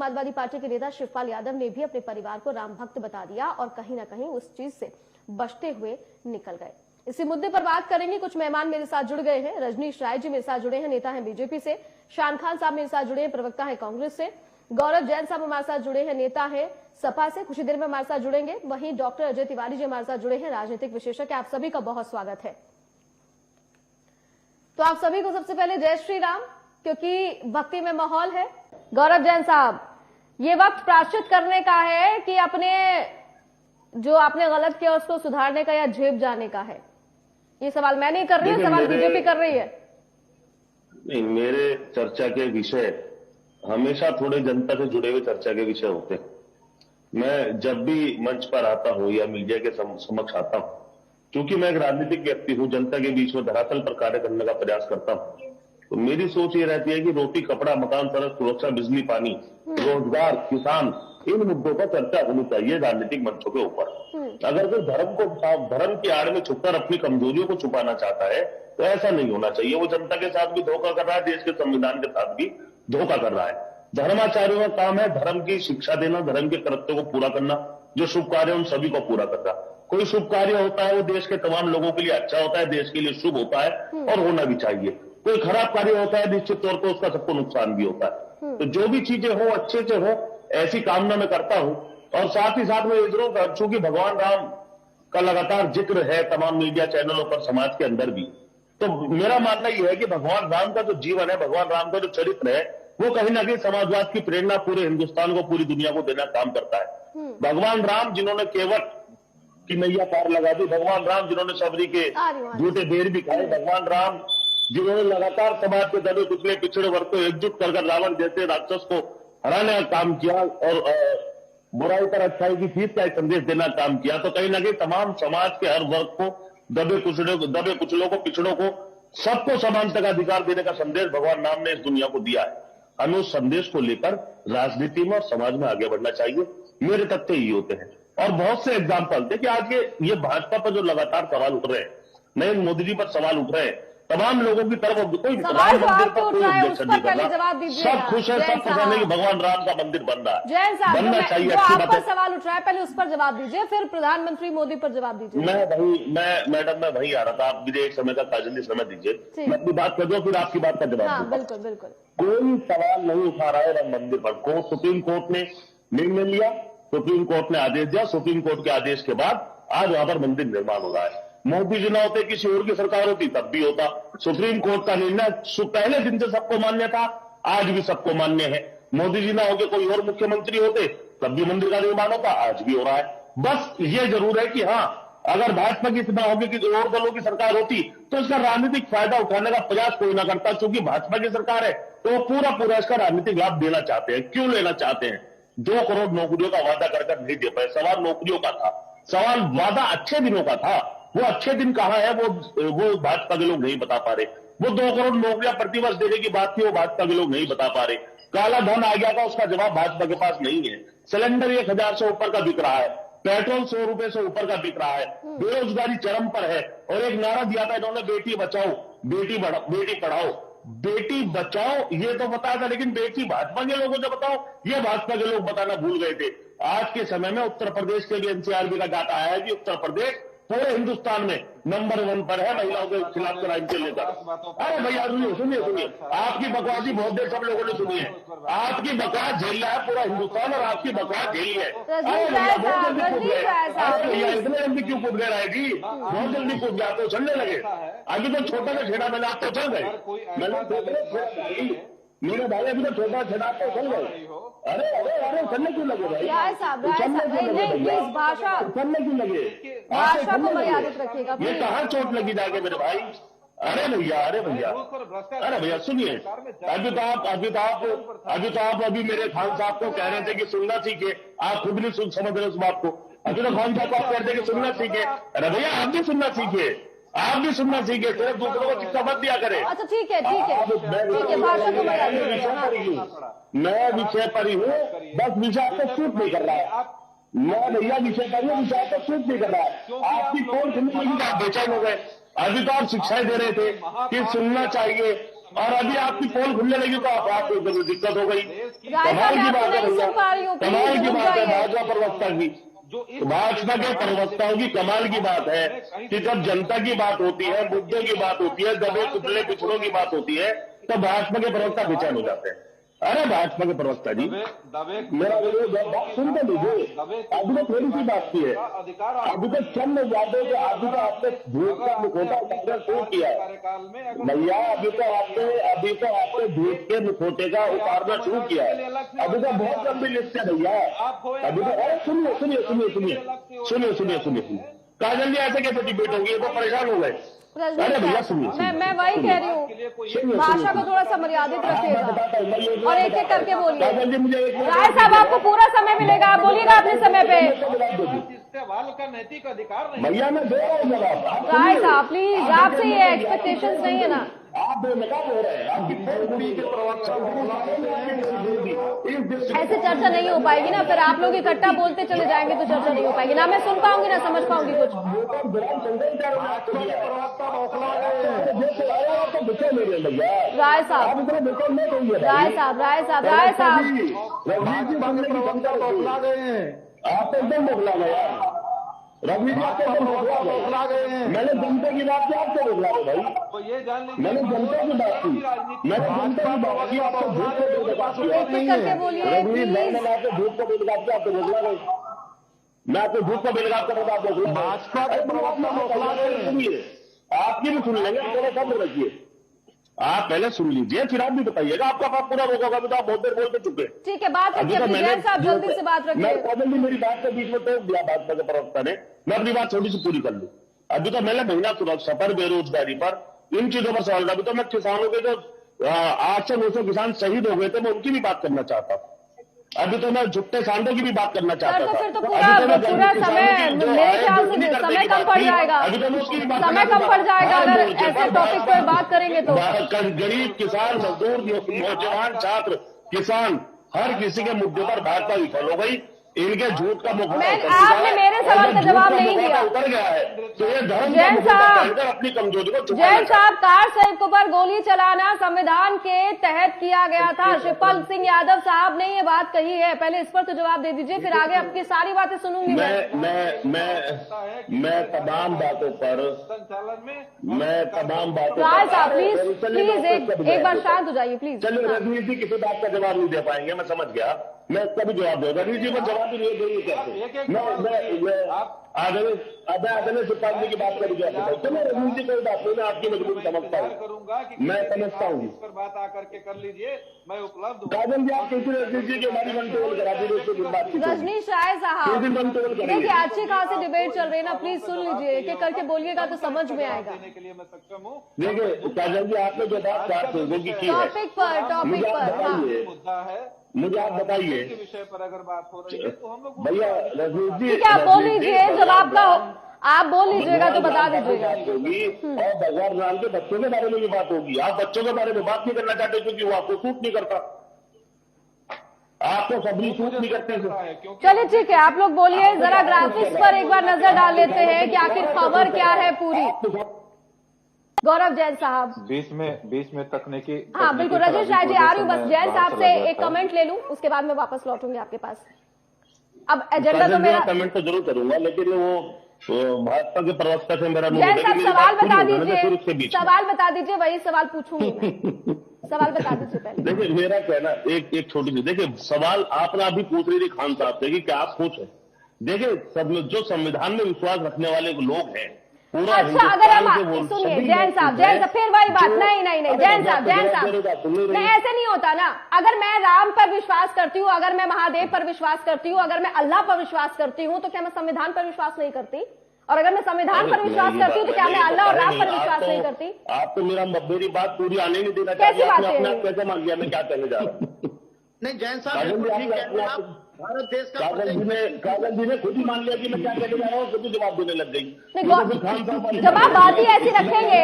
Samajwadi party के नेता शिवपाल यादव ने भी अपने परिवार को राम भक्त बता दिया और कहीं ना कहीं उस चीज से बचते हुए निकल गए। इसी मुद्दे पर बात करेंगे। कुछ मेहमान मेरे साथ जुड़ गए हैं। रजनीश राय जी मेरे साथ जुड़े हैं, नेता हैं बीजेपी से। शान खान साहब मेरे साथ जुड़े हैं, प्रवक्ता है कांग्रेस से। गौरव जैन साहब हमारे साथ जुड़े हैं, नेता है सपा से, कुछ ही देर में हमारे साथ जुड़ेंगे। वहीं डॉक्टर अजय तिवारी जी हमारे साथ जुड़े हैं, राजनीतिक विशेषज्ञ। आप सभी का बहुत स्वागत है। तो आप सभी को सबसे पहले जय श्री राम, क्योंकि भक्ति में माहौल है। गौरव जैन साहब, ये वक्त प्रायश्चित करने का है कि अपने जो आपने गलत किया उसको सुधारने का या झेप जाने का है? ये सवाल मैं नहीं कर रही हूँ, सवाल बीजेपी कर रही है। नहीं, मेरे चर्चा के विषय हमेशा थोड़े जनता से जुड़े हुए चर्चा के विषय होते हैं। मैं जब भी मंच पर आता हूं या मीडिया के समक्ष आता हूं, क्योंकि मैं एक राजनीतिक व्यक्ति हूं, जनता के बीच में धरातल पर कार्य करने का प्रयास करता हूं, तो मेरी सोच ये रहती है कि रोटी, कपड़ा, मकान, सड़क, सुरक्षा, बिजली, पानी, रोजगार, किसान, इन मुद्दों पर चर्चा होनी चाहिए राजनीतिक मंचों के ऊपर। अगर कोई धर्म की आड़ में छुपकर अपनी कमजोरियों को छुपाना चाहता है तो ऐसा नहीं होना चाहिए। वो जनता के साथ भी धोखा कर रहा है, देश के संविधान के साथ भी धोखा कर रहा है। धर्माचार्यों का काम है धर्म की शिक्षा देना, धर्म के कर्तव्यों को पूरा करना, जो शुभ कार्य उन सभी को पूरा करना। कोई शुभ कार्य होता है वो देश के तमाम लोगों के लिए अच्छा होता है, देश के लिए शुभ होता है और होना भी चाहिए। कोई खराब कार्य होता है निश्चित तौर पर उसका सबको नुकसान भी होता है। तो जो भी चीजें हो अच्छे से हो, ऐसी कामना मैं करता हूं। और साथ ही साथ मैं जरूर कर, चूंकि भगवान राम का लगातार जिक्र है तमाम मीडिया चैनलों पर, समाज के अंदर भी, तो मेरा मानना यह है कि भगवान राम का जो जीवन है, भगवान राम का जो चरित्र है, वो कहीं ना कहीं समाजवाद की प्रेरणा पूरे हिंदुस्तान को, पूरी दुनिया को देना काम करता है। भगवान राम जिन्होंने केवट की नैया पार लगा दी, भगवान राम जिन्होंने सबरी के झूठे बेर भी खाए, भगवान राम जिन्होंने लगातार समाज के दबे कुचले पिछड़े वर्ग को एकजुट कर रावण जैसे राक्षस को हराने का काम किया और बुराई पर अच्छाई की जीत का संदेश देना काम किया, तो कहीं ना कहीं तमाम समाज के हर वर्ग को, दबे कुचलों को, पिछड़ों को, सबको समानता का अधिकार देने का संदेश भगवान राम ने इस दुनिया को दिया है। हमें उस संदेश को लेकर राजनीति में और समाज में आगे बढ़ना चाहिए। मेरे तथ्य ये होते हैं और बहुत से एग्जाम्पल थे कि आज ये भाजपा पर जो लगातार सवाल उठ रहे हैं, नरेंद्र मोदी जी पर सवाल उठ रहे हैं, तमाम लोगों की तरफ कोई मंदिर पर कोई ऑब्जेक्शन नहीं कर रहा, सब खुश है, सब खुश है कि भगवान राम का मंदिर बन रहा है, जैन साहब बनना चाहिए। अच्छी बात है। सवाल उठ रहा है, पहले उस पर जवाब दीजिए, फिर प्रधानमंत्री मोदी पर जवाब दीजिए। मैं वही आ रहा था, आप मुझे एक समय का काजली समय दीजिए, मैं अपनी बात कर दूं फिर आपकी बात का जवाब दूं। बिल्कुल बिल्कुल। कोई सवाल नहीं उठा रहा है राम मंदिर पर। सुप्रीम कोर्ट ने निर्णय लिया, सुप्रीम कोर्ट ने आदेश दिया, सुप्रीम कोर्ट के आदेश के बाद आज वहां पर मंदिर निर्माण हो रहा है। मोदी जी ना होते, किसी और की सरकार होती तब भी होता। सुप्रीम कोर्ट का निर्णय पहले दिन से सबको मान्य था, आज भी सबको मान्य है। मोदी जी ना होके कोई और मुख्यमंत्री होते तब भी मंदिर का निर्माण होता, आज भी हो रहा है। बस ये जरूर है कि हाँ, अगर भाजपा की इतना होगी कि और दलों की सरकार होती तो इसका राजनीतिक फायदा उठाने का प्रयास कोई ना करता। क्योंकि भाजपा की सरकार है तो वो पूरा इसका राजनीतिक लाभ देना चाहते हैं। क्यों लेना चाहते हैं? 2 करोड़ नौकरियों का वादा कर नहीं दे पाए। सवाल नौकरियों का था, सवाल वादा अच्छे दिनों का था। वो अच्छे दिन कहां है वो भाजपा के लोग नहीं बता पा रहे। वो 2 करोड़ नौकरियां प्रतिवर्ष देने की बात थी, वो भाजपा के लोग नहीं बता पा रहे। काला धन आ गया था, उसका जवाब भाजपा के पास नहीं है। सिलेंडर 1000 से ऊपर का बिक रहा है, पेट्रोल 100 रुपए से ऊपर का बिक रहा है, बेरोजगारी चरम पर है। और एक नारा दिया था इन्होंने, बेटी बचाओ बेटी पढ़ाओ। बेटी बचाओ ये तो बताया था, लेकिन बेटी भाजपा के लोगों से बताओ ये भाजपा के लोग बताना भूल गए थे। आज के समय में उत्तर प्रदेश के भी एनसीआरबी का डाटा आया है कि उत्तर प्रदेश पूरे हिंदुस्तान में नंबर 1 पर है महिलाओं के खिलाफ क्राइम के लेकर। अरे भैया सुनिए, आपकी बकवासी बहुत देर सब लोगों ने सुनी है। आपकी बकवास झेल रहा है पूरा हिंदुस्तान और आपकी बकवास झेली है। अरे भैया बहुत जल्दी कूद गए। अरे भैया इतने जल्दी क्यों कूद गए राय जी? बहुत जल्दी कूद गया तो चलने लगे। अभी तो छोटा सा छेड़ा मैंने, आप तो चल गए। मेरे भाई अभी तो छोटा छेड़ा तो चल गए। अरे चलने क्यों लगे भाई? भाषा चलने क्यों लगे? भाषा को मर्यादित रखिएगा। ये कहाँ चोट लगी जाके मेरे भाई? अरे भैया सुनिए, अभी मेरे खान साहब को कह रहे थे कि सुनना सीखे। आप खुद नहीं समझ रहे उस बात को। अभी तो खान साहब को आप कहते कि सुनना सीखे। अरे भैया आप भी सुनना सीखे, सिर्फ दूसरों को शिक्षा मत दिया करें। अच्छा ठीक है मैं विषय पर ही हूँ, बस विषय आपको सूट नहीं कर रहा है। मैं भैया विषय पर हूँ, विषय आपको सूट नहीं कर रहा है। आपकी कौन सुनने की आप बेचैन हो गए? अभी तो आप शिक्षाएं दे रहे थे कि सुनना चाहिए, और अभी आपकी पोल खुलने लगी तो आपको दिक्कत हो गई। राय कमाल की साहब, बात मैं है आपको नहीं भैया, सुन पा रही हूँ, कमाल प्लीज की रुक बात है जाइए। भाजपा प्रवक्ता की। तो भाजपा के प्रवक्ताओं की कमाल की बात है कि जब जनता की बात होती है, मुद्दों की बात होती है, दबे कुचले पिछड़ों की बात होती है, तो भाजपा के प्रवक्ता बेचैन हो जाते हैं। अरे भाजपा के प्रवक्ता जी, मेरा बात सुन तो लीजिए। अभी तो थोड़ी सी बात की है, अभी तो चंद यादों के अभी तो आपने झूठ का मुखौटा उतारना शुरू किया है भैया। अभी तो आपने झूठ के मुखौटे का उतारना शुरू किया है। अभी तो बहुत लंबी लिस्ट है भैया। अभी तो अरे सुनिए काजल जी, ऐसे कैसे डिबेट होगी? ये तो परेशान हो गए। अरे भैया सुनिए, मैं वही कह रही हूँ, भाषा को थोड़ा सा मर्यादित रखिएगा और एक एक करके बोलिए। काजल जी मुझे राय साहब, आपको पूरा समय मिलेगा, आप बोलिएगा अपने समय पे। सवाल का नैतिक अधिकार नहीं। भैया मैं दे रहा हूँ जवाब। राय साहब प्लीज, आपसे ये एक्सपेक्टेशंस नहीं है ना। आप बेनकाब हो रहे हैं। आपकी के प्रवक्ता ऐसे चर्चा नहीं हो पाएगी ना, फिर आप लोग इकट्ठा बोलते चले जाएंगे तो चर्चा नहीं हो पाएगी ना। मैं सुन पाऊंगी ना समझ पाऊंगी कुछ। राय साहब, आप तो एकदम बदला गए रवि जी, आपको बदला गए। मैंने जनता की बात की, आपको बदला गए भाई। तो ये जान लीजिए, मैंने जनता की बात की, मैंने जनता की बात की, आपको झूठ को बेनकाब किया। करके बोलिए रवि मैंने प्लीज। आपको झूठ को बेनकाब किया, आपको बदला गए। मैं आपको झूठ को बेनकाब करूंगा, आप भाजपा के प्रवक्ता बदला गए। सुनिए, आपकी भी सुन लेंगे, थोड़ा सब्र रखिए। आप पहले सुन लीजिए, फिर आप भी बताइएगा। आपका बात पूरा होगा, अभी तो आप बहुत देर बोलते चुके। ठीक है, बात रखिए अपनी। जैन साहब जल्दी से बात रखिए। काजल जी मेरी बात के बीच में टोक दिया भाजपा के प्रवक्ता ने। मैं अपनी बात थोड़ी सी पूरी कर लूं। अभी तो मैंने महिला सुरक्षा पर, बेरोजगारी पर, इन चीजों पर सवाल। अभी तो मैं किसानों के जो 800 900 किसान शहीद हो गए थे, मैं उनकी भी बात करना चाहता हूं। अभी तो मैं झुट्टे सांडों की भी बात करना चाहता था। फिर तो पूरा समय, मेरे ख्याल से समय कम पड़ जाएगा। समय कम पड़ जाएगा अगर ऐसे टॉपिक पर बात करेंगे तो। गरीब किसान, मजदूर, नौजवान, छात्र, किसान, हर किसी के मुद्दे पर भाजपा विफल हो गई। इनके झूठ का मुखौटा आपने मेरे सवाल का जवाब नहीं दिया। उतर गया है तो ये धर्म जैन साहब, अपनी कमजोरी को छुपा जैन साहब, कार सेवकों पर गोली चलाना संविधान के तहत किया गया था। शिवपाल सिंह यादव साहब ने ये बात कही है। पहले इस पर तो जवाब दे दीजिए, फिर आगे आपकी सारी बातें सुनूंगी। मैं तमाम बातों पर संचालन में राय साहब प्लीज एक बार शांत हो जाइए प्लीज। चलिए, रजनीश जी किसी बात का जवाब नहीं दे पाएंगे, मैं समझ गया। मैं इसका भी जवाब दूंगा। रजनीश जी को जवाब भी नहीं देंगे। आदरणीय शिवपाल जी की बात करेंगे। चलो रजनीश जी, कोई बात नहीं, मैं आपकी मजबूरी समझता हूँ, मैं समझता हूँ। इस पर बात आकर के कर लीजिए, मैं उपलब्ध हूँ। काजल जी, आप कैसे रजनीश जी की हमारी कंट्रोल करा दीजिए बातचीत। रजनीश राय साहब देखिए, अच्छी खासी डिबेट चल रही है ना, प्लीज सुन लीजिए। एक एक करके बोलिएगा तो समझ में आएगा। देने के लिए मैं सक्षम हूँ। देखिए काजल जी, आपने जो बात की है टॉपिक पर हाँ। मुद्दा है, मुझे आप बताइए के विषय पर अगर बात हो रही है तो हम लोग भैया। रजनीश जी, ठीक है, आप बोल लीजिए, जब आपका आप बोल लीजिएगा तो बता दीजिएगा। होगी और भगवान राम के बच्चों के बारे में भी बात होगी। आप बच्चों के बारे में बात नहीं करना चाहते क्योंकि वो आपको सूट नहीं करता, आपको सबरी सूट नहीं करती। चलिए ठीक है, आप लोग बोलिए। जरा ग्राफिक्स पर एक बार नजर डाल लेते हैं कि आखिर खबर क्या है पूरी। गौरव जैन साहब, बीच में तकनीकी हाँ बिल्कुल। रजनीश राय जी आ रही हूँ, बस जैन साहब से एक कमेंट ले लूं, उसके बाद मैं वापस लौटूंगी आपके पास। अब एजेंडा तो मेरा कमेंट तो जरूर करूंगा, लेकिन वो भाजपा के प्रवक्ता से मेरा जैन साहब सवाल बता दीजिए, सवाल बता दीजिए, वही सवाल पूछूंगी मैं। सवाल बता दीजिए पहले। देखिए मेरा कहना एक छोटी सी, देखिए सवाल आपने अभी पूछ रही थी खान साहब से कि क्या आप खुश हैं। देखिए जो संविधान में विश्वास रखने वाले लोग हैं, अच्छा अगर हम सुनिए जैन साहब फिर वही बात। नहीं जैन साहब नहीं, ऐसे नहीं होता ना। अगर मैं राम पर विश्वास करती हूँ, अगर मैं महादेव पर विश्वास करती हूँ, अगर मैं अल्लाह पर विश्वास करती हूँ, तो क्या मैं संविधान पर विश्वास नहीं करती? और अगर मैं संविधान पर विश्वास करती हूँ तो क्या मैं अल्लाह और राम पर विश्वास नहीं करती? आप तो मेरी बात पूरी आने नहीं देना कैसी बात है? अपने आप कैसे मान लिया मैं क्या कहने जा रहा हूँ? नहीं जैन साहब, भारत देश का काजल जी ने खुद ही मान लिया कि मैं क्या कहने जा रहा हूँ, खुद ही जवाब देने लग गई। जब आप बात ही ऐसी रखेंगे,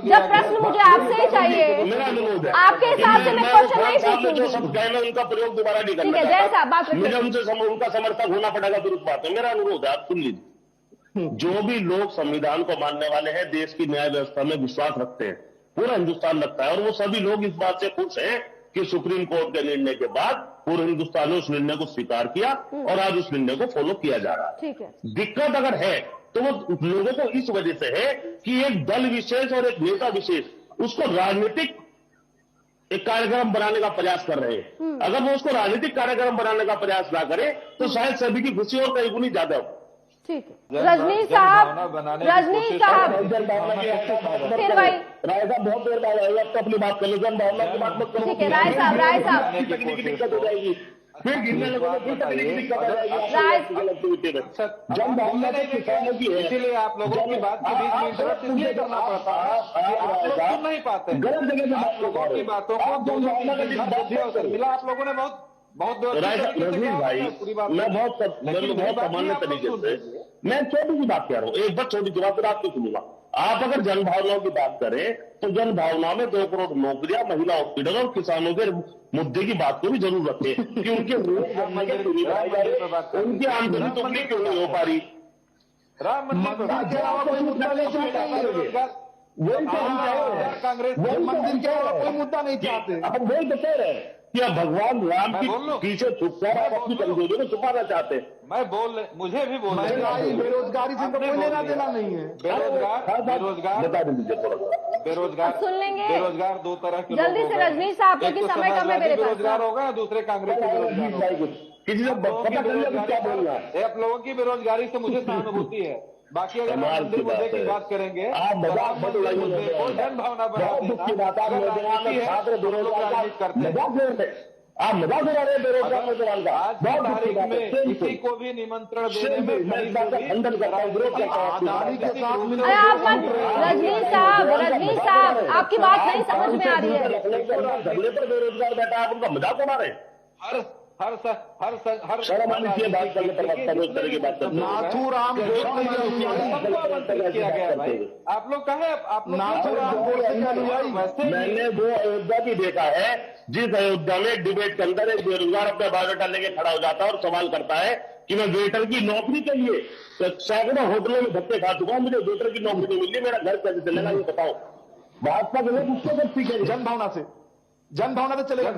जब प्रश्न मुझे आपसे ही चाहिए, मेरा अनुरोध है आपके हिसाब से मैं क्वेश्चन नहीं पूछूंगी। जो सब कहना उनका प्रयोग दोबारा नहीं ठीक करना। है जैन साहब बात रखिए। मुझे उनका समर्थक होना पड़ेगा, दुरुस्त बात है। मेरा अनुरोध है, आप सुन लीजिए। जो भी लोग संविधान को मानने वाले हैं, देश की न्याय व्यवस्था में विश्वास रखते हैं, पूरा हिंदुस्तान लगता है, और वो सभी लोग इस बात से खुश हैं कि सुप्रीम कोर्ट के निर्णय के बाद पूरे हिंदुस्तान ने उस निर्णय को स्वीकार किया और आज उस निर्णय को फॉलो किया जा रहा है। ठीक है। दिक्कत अगर है तो वो लोगों को इस वजह से है कि एक दल विशेष और एक नेता विशेष उसको राजनीतिक एक कार्यक्रम बनाने का प्रयास कर रहे हैं। अगर वो उसको राजनीतिक कार्यक्रम बनाने का प्रयास ना करे तो शायद सभी की खुशी और कई गुनी ज्यादा हो। ठीक है। रजनीश साहब, फिर भाई राय साहब बहुत देर बाद आएगा, अब तो अपनी बात कर लो, जन भावना की बात मत करो। ठीक है, राय साहब तकनीकी दिक्कत हो जाएगी, फिर गिरने लगोगे, फिर तकनीकी दिक्कत हो जाएगी। जन भावना तो किसानों की है, इसीलिए आप लोगों की बात के बीच में इंटरप्ट इसलिए करना पड़ता है कि आप लोग सुन नहीं पाते हैं। गलत जगह से आप लोगों की बातों को मिला, आप लोगों ने बहुत रजनीश भाई, मैं बहुत सामान्य तरीके से मैं छोटी सी बात कह रहा हूँ, एक बार छोटी सी बात फिर आपको सुनूंगा। आप अगर जन भावनाओं की बात करें तो जन भावना में 2 करोड़ नौकरियां, महिला हॉस्पिटल और किसानों के मुद्दे की बात को भी जरूर रखें कि उनके उनकी आमदनी तो क्यों नहीं हो पा रही। राम मंदिर के अलावा कोई मुद्दा नहीं चाहते, कांग्रेस मंदिर के अलावा कोई मुद्दा नहीं चाहते। हम वही तो कह रहे हैं कि अब भगवान राम की पीछे छुपकर आप अपनी कमजोरी को छुपाना चाहते हैं। मैं मुझे भी बोलना है, बेरोजगारी से तो कोई लेना देना नहीं है। बेरोजगार बता दीजिए थोड़ा सा। बेरोजगार सुन लेंगे। बेरोजगार 2 तरह के जल्दी लोग से हो गए। रजनीश साहब, एक क्योंकि तो समय कम है मेरे पास। बेरोजगार होगा, दूसरे कांग्रेस के बेरोजगार होगा। किसी से पता कर लिया क्या बोलना है। आप लोगों की बेरोजगारी से मुझे सहानुभूति है। बाकी अगर कमाल की मुद्दे बात की है। बात करेंगे, आप मजाक मत उड़ाइए, जन भावना बढ़ा बहुत दुख की बात आप नौजवान में छात्र बेरोजगार का करते हैं। मजाक उड़ा रहे हैं। आप मजाक उड़ा रहे हैं बेरोजगार नौजवान का। आज की बहुत दुख की तारीख बात है। में किसी को भी निमंत्रण देने में मैं इस बात का खंडन करता हूँ, विरोध करता हूँ। अदानी के साथ मिलकर अरे आप मत, रजनीश साहब आपकी बात नहीं समझ में आ रही है। धरने पर बेरोजगार बैठा, आप उनका मजाक उड़ा रहे हैं। हर शर्म आनी चाहिए बात करने पर, इस तरह की बात करते हैं। नाथूराम किया गया भाई। आप लोग कहे आप लोग नाथूराम गोडसे के अनुयायी। वैसे ही मैंने वो अयोध्या भी देखा है जिस अयोध्या में डिबेट के अंदर एक बेरोजगार अपना बायोडाटा लेके खड़ा हो जाता है और सवाल करता है कि मैं वेटर की नौकरी के लिए सैकड़ों होटलों में धक्के खा चुका हूं, मुझे वेटर की नौकरी नहीं मिली, मेरा घर कैसे चलेगा ये बताओ। भाजपा के लोग उसको सब सीखेंगे। जन भावना से चलेगा।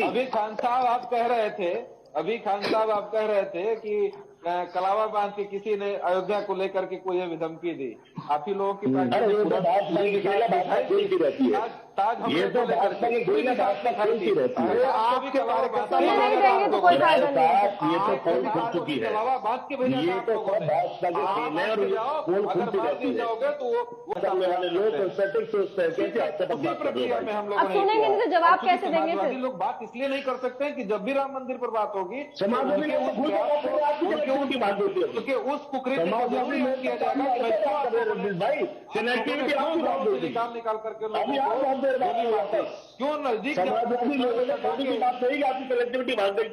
अभी खान साहब आप कह रहे थे कि कलावा बांध के किसी ने अयोध्या को लेकर के कोई धमकी दी। आप ही लोगों की ये तो भाजपा की रहती है, ये तो भाजपा की खेलती रहती है। आपके कार्यकर्ता नहीं देंगे तो कोई फायदा नहीं। ये तो पोल खुल चुकी है, कलावा बांध के भेजा ये तो सब भाजपा के खेल है और पोल खुलती रहती है। जाओगे तो वो सामने वाले लोग सेटिंग सोचते हैं कैसे आपसे उसी प्रक्रिया में हम अब लोगों सुनेंगे नहीं तो जवाब कैसे देंगे फिर? समाजवादी लोग बात इसलिए नहीं कर सकते हैं कि जब भी राम मंदिर पर बात होगी समाजवादी लोग तो भूल जाते हैं, आपकी कनेक्टिविटी बात होती है। क्योंकि उस कुकृत्य को जरूर यूज किया जाएगा कि भाई कनेक्टिविटी आपकी बात होती है। निकाल करके अभी आप बहुत देर बात क्यों नजदीक समाजवादी लोगों ने थोड़ी सी बात कही कि आपकी कनेक्टिविटी बात गई।